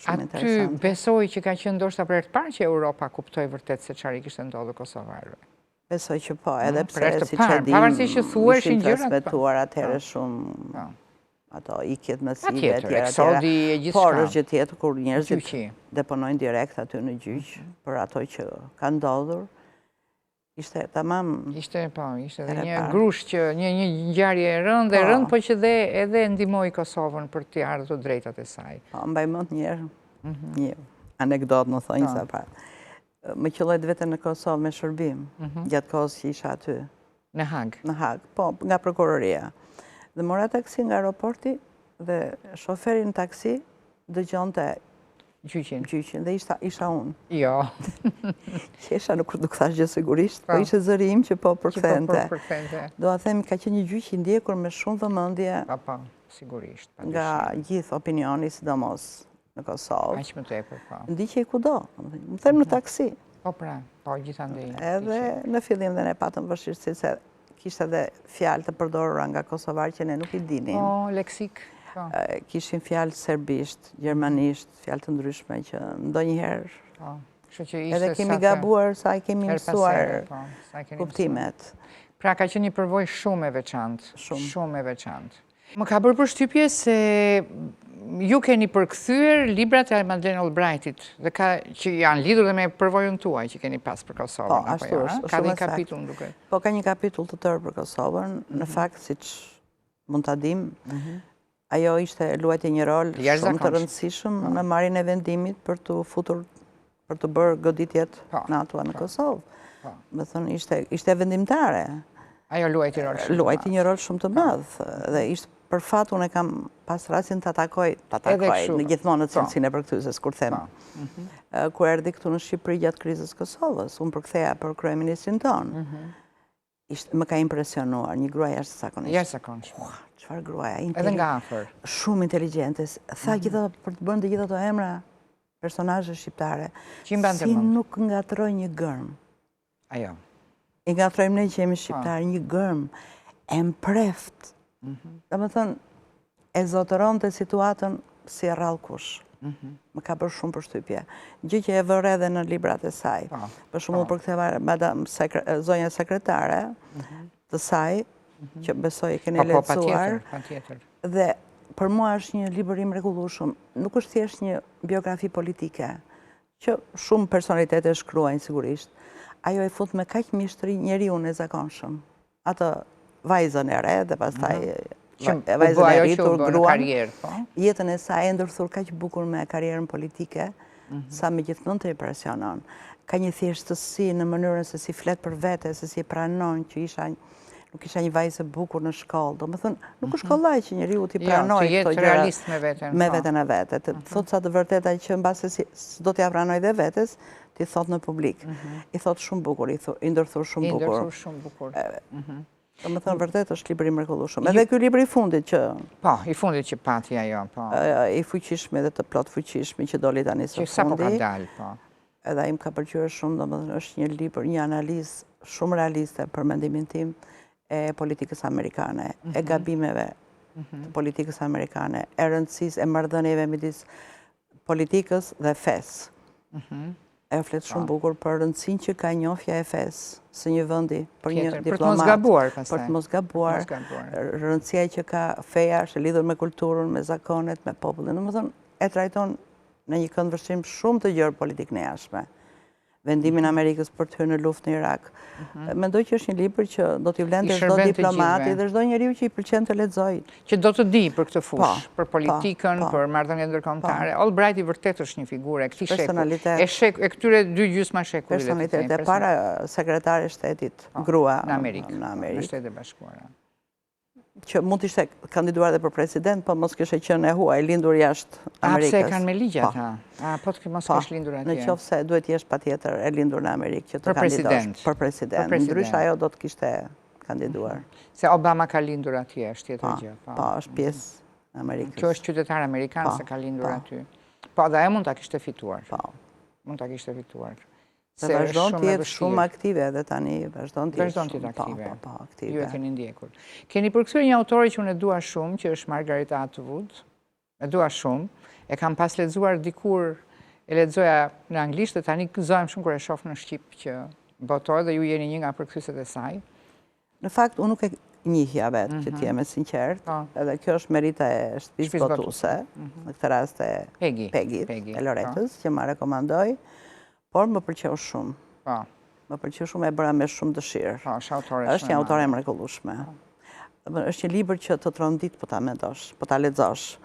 Aty besoj që ka qenë ndoshta për herë të parë që Europa kuptoi vërtet se çfarë kishte ndodhur kosovarëve. Besoj që po, edhe pse si që dim, ishin transmetuar atëherë shumë ato ikjet masive e tjera, por është gjë tjetër kur njerëzit deponojnë direkt aty në gjyq për ato që ka ndodhur. Ishte tamam. Ishte dhe një grush që një ngjarje e rëndë, po që edhe ndihmoi Kosovën për të ardhur të drejtat e saj. Mbaj mend një anekdotë, më thonjë sa para. Më qellojt vete në Kosovë me shërbim, gjatë kohës që isha aty. Në Hag? Në Hag, po, nga prokuroria. Dhe mora taksi nga aeroporti dhe shoferi në taksi dëgjonte gjyqin dhe isha unë. Jo. Qesha nuk thash gjë sigurisht, po ishte zëri im që po përkthente. Do a themi ka qenë një gjyq i ndjekur me shumë vëmendje. Po, sigurisht. Nga gjithë opinioni, sidomos në Kosovë. Aq më tepër, po. Ndiqej kudo, më them në taksi. Po pra, po gjithandej. Edhe në fillim dhe ne patëm vështirësi se kishte edhe fjalë të përdorura nga kosovarë që ne nuk i dinim. Po, leksik. Kishin fjalë serbisht, gjermanisht, fjalë të ndryshme që ndonjëherë edhe kemi gabuar sa i kemi mësuar kuptimet. Pra ka qenë një përvojë shumë e veçantë. Shumë e veçantë. Më ka bërë përshtypje se ju keni përkthyer librat e Madeleine Albrightit, dhe që janë lidhur dhe me përvojën tuaj që keni pas për Kosovën. Po, ashtu është. Ka një kapitull në duket. Po, ka një kapitull të tërë për Kosovën. Në fakt, siç mund ta dim, ajo ishte luajti një rol shumë të rëndësishëm në marrjen e vendimit për të futur, për të bërë goditjet NATO në Kosovë. Me thënë, ishte vendimtare. Ajo luajti rol shumë. Luajti një rol shumë të madh. Dhe ishte për fat, unë e kam pas rastin të atakoj në gjithmonë në cilësinë e përkthyeses, kur them. Kur erdhi këtu në Shqipëri gjatë krizës Kosovës, unë përktheja për kryeministrin tonë. Më ka impresionuar një gruaja jashtëzakonisht. Jashtëzakonishme. Çfarë gruaja? Edhe nga afër. Shumë inteligjente. Tha gjithë për të bërë gjithë ato emra personazhe shqiptare. Si nuk ngatroj një gërm. Ajo. I ngatrojmë ne që jemi shqiptarë një gërm e mpreft. Dhe më thënë, e zotëron të situatën si rrallkush. Më ka bërë shumë përshtypje. Gjë që e vërë edhe në librat e saj. Për shumë për këtheva zonja sekretare të saj, që besoj e keni lecuar. Dhe për mua është një libër i mrekullueshëm. Nuk është thjesht një biografi politike, që shumë personalitete shkruajnë sigurisht. Ajo e fut me kaq mjeshtri njeriu e zakonshëm. Atë vajzën e re dhe pastaj vajzën e rritur, gruan, jetën e saj e ndërthur kaq bukur me karrierën politike, sa me gjithmonë të impresionon. Ka një thjeshtësi në mënyrën se si flet për vete, se si pranon që nuk isha një vajzë e bukur në shkollë. Do më thënë, nuk është kollaj që njeriu t'i pranoj këto gjëra. Realist me veten. Me veten e vete. Thot sa të vërteta që mbase si do t'ja pranoj dhe vetes, ti thot në publik. I thot shumë bukur, i ndërthur shumë bukur. I ndërthur shumë bukur. Do më thënë, vërtet është libër i mrekullueshëm. Edhe ky libër i fundit që... Po, i fundit që pati ajo, po. I fuqishme dhe të plot fuqishme që doli tani së fundi. Që sa po ka dalë, po. Edhe im ka pëlqyer shumë, do më thënë, është një libër, një analizë shumë realiste për mendimin tim e politikës amerikane, e gabimeve të politikës amerikane, e rëndësisë e marrëdhënieve midis politikës dhe fesë. E flet shumë bukur për rëndësinë që ka njohja e fesë së një vendi për një diplomat. Për të mos gabuar, pastaj. Për të mos gabuar. Rëndësia që ka feja është lidhur me kulturën, me zakonet, me popullin. Domethënë, e trajton në një këndvështrim shumë të gjerë politikën e jashtme. Vendimin Amerikës për të hyrë në luftë në Irak. Mendoj që është një libër që do t'i vlente çdo diplomati dhe çdo njeriu që i pëlqen të lexojë. Që do të di për këtë fushë, për politikën, për marrëdhëniet ndërkombëtare. Albrighti vërtet është një figurë e këtij shekull. E këtyre dy gjysma shekullit. Personalitet e para sekretare e shtetit, grua në Amerikë. Në Shtetet e Bashkuara. Që mund të ishte kandiduar dhe për president, po mos kishte qenë e huaj, lindur jashtë Amerikës. Pse kanë me ligj ata? Po të mos kesh lindur atje. Në qoftë se duhet jesh patjetër e lindur në Amerikë që të kandidosh për president. Ndryshe ajo do të kishte kandiduar. Se Obama ka lindur atje, është tjetër gjë. Po, është pjesë e Amerikës. Që është qytetar amerikan se ka lindur aty. Po, dhe ajo mund ta kishte fituar. Po. Mund ta kishte fituar. Se vazhdon të jetë shumë aktive edhe tani, vazhdon të jetë aktive. Ju e keni ndjekur. Keni përkthyer një autore që unë e dua shumë, që është Margaret Atwood. E dua shumë. E kam pas lexuar dikur, e lexoja në anglisht dhe tani gëzohem shumë kur e shoh në shqip që botoj dhe ju jeni një nga përkthyeset e saj. Në fakt, unë nuk e njihja vetë, që t'jem e sinqert. Edhe kjo është merita e shtëpisë botuese, në këtë rast e Pegit, e Loretës, që ma rekomandoj. Por më pëlqeu shumë. Më pëlqeu shumë, e bëra me shumë dëshirë. Është një autore e mrekullueshme. Është një libër që të trondit po ta mendosh, po ta lexosh.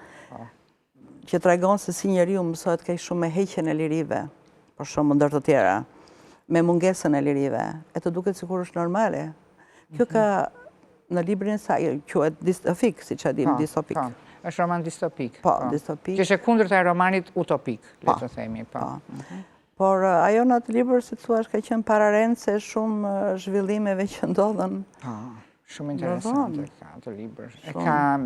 Që tregon se si njeriu mësohet kaq shumë me heqjen e lirive, për shumë ndër të tjera, me mungesën e lirive, e të duket sikur është normale. Kjo ka në librin e saj, quhet distopik, siç e dim, distopik. Është roman distopik. Po, distopik. Që është e kundërta e romanit utopik, le të themi, po. Por ajo në atë libër, si të thua, ka qenë pararendse shumë zhvillimeve që ndodhen Shumë interesante ka të libër.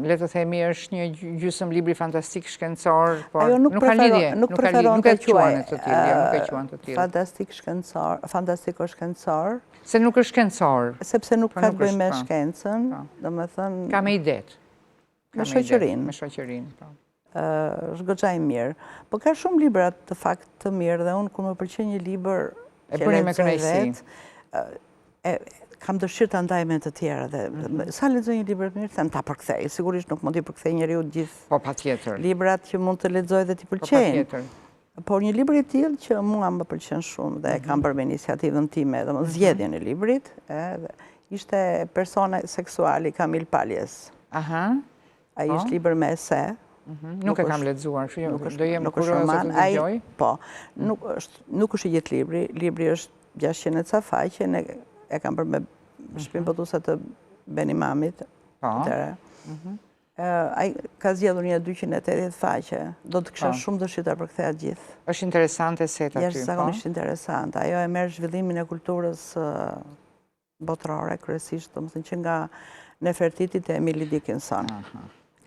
Le të themi, është një gjysmë libri fantastik shkencor, por nuk ka lidhje. Nuk preferon të quaj fantastiko shkencor. Se nuk është shkencor. Sepse nuk ka të bëjë me shkencën, do me thënë... Ka me idet. Me shoqërinë. Me shoqërinë, po. Është goxha i mirë. Po ka shumë libra të fakt të mirë dhe unë kur më pëlqen një libër që lexoj vetë, kam dëshirë të ndaj me të tjera dhe sa lexoj një libër të mirë, them ta përkthej. Sigurisht nuk mund t'i përkthej njeriu gjithë. Po patjetër. Librat që mund të lexoj dhe t'i pëlqejnë. Por një libër i tillë që mua më pëlqen shumë dhe kam bërë me iniciativën time, domethënë zgjedhjen e librit, ishte Persona seksuali Camille Paljes. Ai është libër me ese. Nuk e kam lexuar, do jem kurioze të dëgjoj. Po, nuk është i gjithë libri. Libri është 600 e ca faqe, ne e kam bërë me shpinë botuese të Benimamit. Ai ka zgjedhur një 280 faqe. Do të kisha shumë dëshirë ta përktheja gjithë. Është interesante seta aty. Jashtëzakonisht interesante. Ajo e merr zhvillimin e kulturës botërore, kryesisht, domethënë që nga Nefertiti te Emily Dickinson.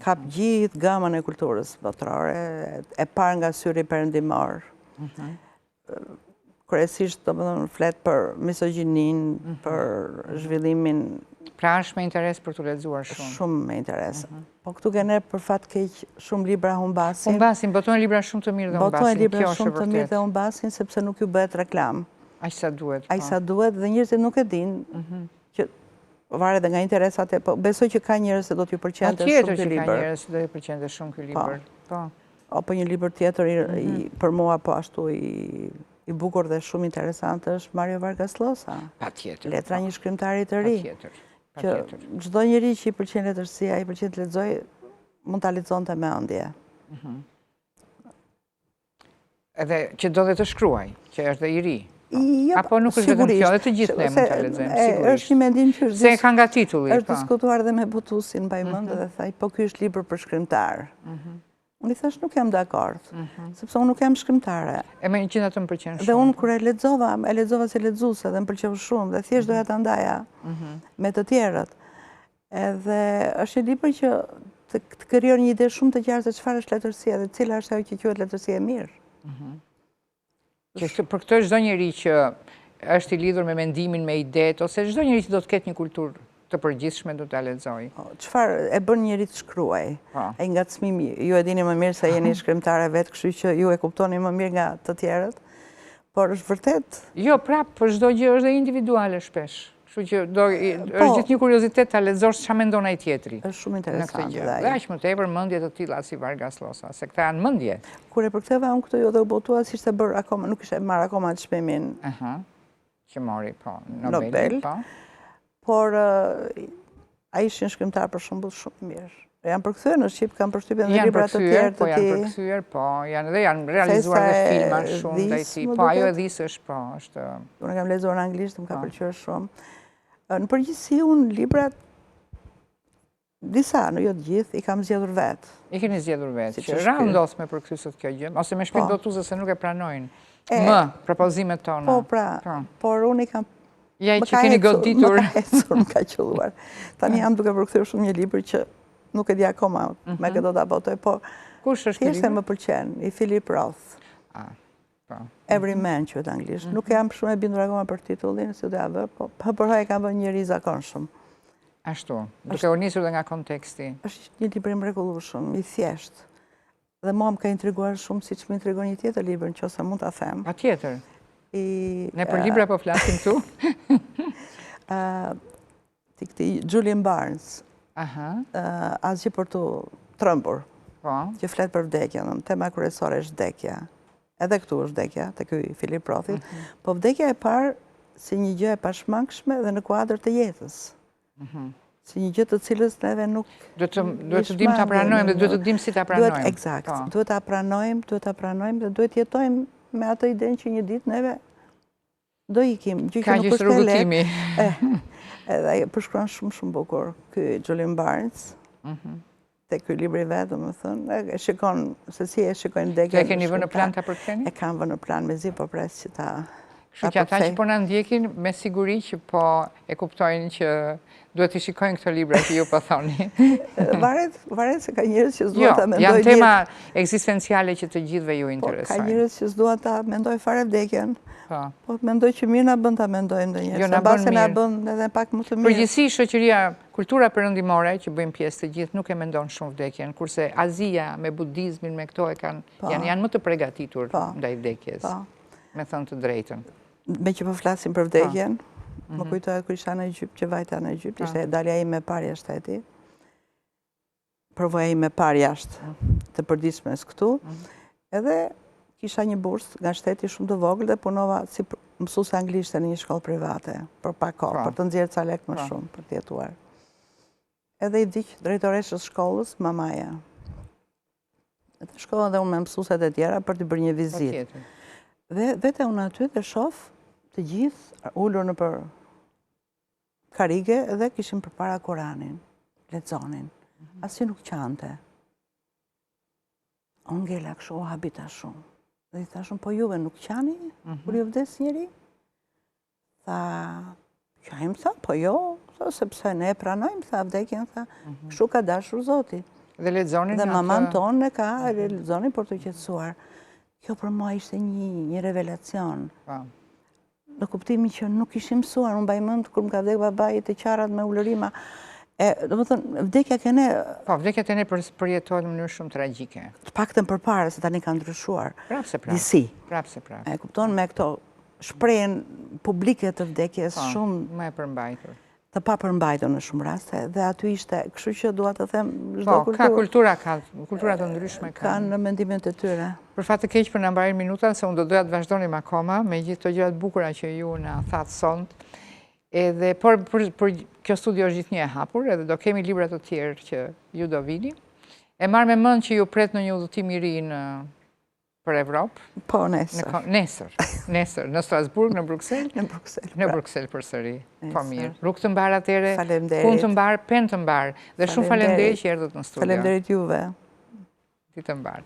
Kap gjithë gamën e kulturës botërore, e parë nga syri perëndimor. Kryesisht domethënë flet për misogjininë, për zhvillimin. Pra është me interes për të lexuar shumë. Shumë me interes. Po këtu kene për fat keq shumë libra humbasin. Botojnë libra shumë të mirë dhe humbasin. Botojnë libra shumë të mirë dhe humbasin sepse nuk ju bëhet reklam. Aq sa duhet. Aq sa duhet dhe njerëzit nuk e dinë që varet nga interesat e, po besoj që ka njerëz që do t'ju pëlqente shumë ky libër. Ka njerëz që do t'ju pëlqente shumë ky libër. Po. Apo një libër tjetër për mua po ashtu i bukur dhe shumë interesant është Mario Vargas Llosa. Patjetër. Letra një shkrimtari të ri. Patjetër. Që çdo njeri që i pëlqen letërsia, i pëlqen të lexojë, mund ta lexonte me ëndje. Edhe që do dhe të shkruaj, që është dhe i ri. Apo nuk është vetëm kjo, dhe të gjithë ne mund ta lexojmë, sigurisht. Është një mendim që se ka nga titulli. Është diskutuar edhe me Butusin, mbaj mend dhe thaj, po ky është libër për shkrimtar. Unë i thash nuk jam dakord, sepse unë nuk jam shkrimtare. E megjithatë më pëlqen shumë. Dhe unë kur e lexova si lexuese dhe më pëlqeu shumë dhe thjesht doja ta ndaja me të tjerët. Edhe është një libër që të krijon një ide shumë të qartë se çfarë është letërsia dhe cila është ajo që quhet letërsia e mirë. Për këtë çdo njeri që është i lidhur me mendimin, me idetë, ose çdo njeri që do të ketë një kulturë të përgjithshme do ta lexoj. Çfarë e bën njeri të shkruaj? Ai ngacmimi, ju e dini më mirë se jeni shkrimtare vetë, kështu që ju e kuptoni më mirë nga të tjerët. Por është vërtet? Jo, prap, për çdo gjë është dhe individuale shpesh. Kështu që është gjithë një kuriozitet ta lexosh çfarë mendon ai tjetri. Është shumë interesante. Dhe aq më tepër mendje të tilla si Vargas Llosa, se këta janë mendje. Kur e përktheva unë këtu dhe u botua si ishte bërë akoma, nuk ishte marrë akoma çmimin. Që mori, po, Nobel, po. Por ai ishin shkrimtar për shembull shumë i mirë. Janë përkthyer në Shqip, kanë përshtypjen dhe libra të tjerë të tij. Janë përkthyer, po, janë realizuar dhe filma shumë ndaj tij. Po, ajo e Dhisë është, po, është. Unë kam lexuar në anglisht, më ka pëlqyer shumë. Në përgjithësi unë librat disa, në jo të gjithë, i kam zgjedhur vetë. I keni zgjedhur vetë, që rrallë ndodh me përkthysët kjo gjë, ose me shpirt botuese se nuk e pranojnë. Propozimet tona. Po, pra, por unë i kam ja që keni goditur. Më ka qelluar. Tani jam duke përkthyer shumë një libër që nuk e di akoma me këtë do ta botoj, po kush është ky libër? Thjesht më pëlqen, i Philip Roth. Every Man quhet anglisht. Nuk jam shumë e bindur akoma për titullin, se do ja vë, po përhoj e kam vënë njëri i zakonshëm. Ashtu, duke u nisur dhe nga konteksti. Është një libër i mrekullueshëm, i thjeshtë. Dhe mua më ka intriguar shumë siç më intrigon një tjetër libër, nëse mund ta them. Patjetër. Ne për libra po flasim këtu. Julian Barnes. Asgjë për të trembur. Që flet për vdekjen, tema kryesore është vdekja. Edhe këtu është vdekja, te ky Philip Rothi, po vdekja e parë si një gjë e pashmangshme dhe në kuadër të jetës. Si një gjë të cilës neve nuk... Duhet të dim ta pranojmë dhe duhet të dim si ta pranojmë. Eksakt, duhet ta pranojmë dhe duhet jetojmë me atë idenë që një ditë neve do ikim. Ka gjithë rrugëtimi. Edhe përshkruan shumë bukur ky Julian Barnes. Te ky libri vetë, domethënë, e shikon se si e shikojnë vdekjen. E keni vënë në plan ta përktheni? E kam vënë në plan mezi, po pres që ta... Kështu që ata që po na ndjekin, me siguri që po e kuptojnë që duhet të shikojnë këto libra që ju po thoni. Varet se ka njerëz që s'duan ta mendojnë. Janë tema ekzistenciale që të gjithëve ju interesojnë. Ka njerëz që s'duan ta mendojnë fare vdekjen. Po mendoj që mirë na bën ta mendojmë ndonjëherë. Jo, na bën mirë. Na bën edhe pak më të mirë. Përgjithësi shoqëria, kultura perëndimore që bëjmë pjesë të gjithë nuk e mendon shumë vdekjen, kurse Azia me budizmin, me këto e janë më të përgatitur ndaj vdekjes. Me thënë të drejtën. Me që po flasim për vdekjen, më kujtohet kur isha në Egypt, që vajta në Egypt, ishte dalja ime e parë jashtë shteti. Përvoja ime e parë jashtë të përditshmes këtu. Edhe kisha një bursë nga shteti shumë të vogël dhe punova si mësuese anglishte në një shkollë private, për pak kohë, për të nxjerrë ca lek më shumë për të jetuar. Edhe i vdiq drejtoreshës shkollës, mamaja. Edhe shkova dhe unë me mësueset e tjera për të bërë një vizitë. Dhe vete unë aty dhe shoh të gjithë ullur në për karige dhe kishim përpara Koranin, lexonin. Asi nuk qante. Unë ngela kështu habita shumë. Dhe i thashun, po juve nuk qani, kur ju vdes njëri? Tha, qajmë, tha, po jo, sepse ne pranojmë, tha, vdekjen, tha, kështu ka dashur Zoti. Dhe lexonin dhe maman tonë ka lexonin për të qetësuar. Kjo për mua ishte një revelacion. Në kuptimin që nuk ishim mësuar, unë mbaj mend kur më ka vdek babai të qarat me ulërima. Do të thënë, vdekja kene... Po, vdekja kene përjetohet në mënyrë shumë tragjike. Të paktën përpara, se tani ka ndryshuar. Prapë se prapë. Disi. Prapë se prapë. E kupton me këto shprehjen publike të vdekjes shumë... Më e përmbajtur. Të pa përmbajtur në shumë raste, dhe aty ishte, kështu që dua të them, çdo kulturë... ka kultura të ndryshme kanë mendimet e tyre. Për fat të keq për na mbarin minutat, se unë do doja të vazhdonim akoma me gjithë këto gjëra të bukura që ju na thatë sot. Edhe por për kjo studio është gjithnjë e hapur, edhe do kemi libra të tjerë që ju do vini. E marr me mend që ju pret në një udhëtim i ri për Evropë. Po, nesër. Nesër, në Strasburg, në Bruksel? Në Bruksel. Në Bruksel përsëri. Po mirë. Rrugë të mbar atëre, faleminderit. Punë të mbar, pen të mbar. Dhe shumë faleminderit që erdhët në studio. Faleminderit juve. Ditë të mbar.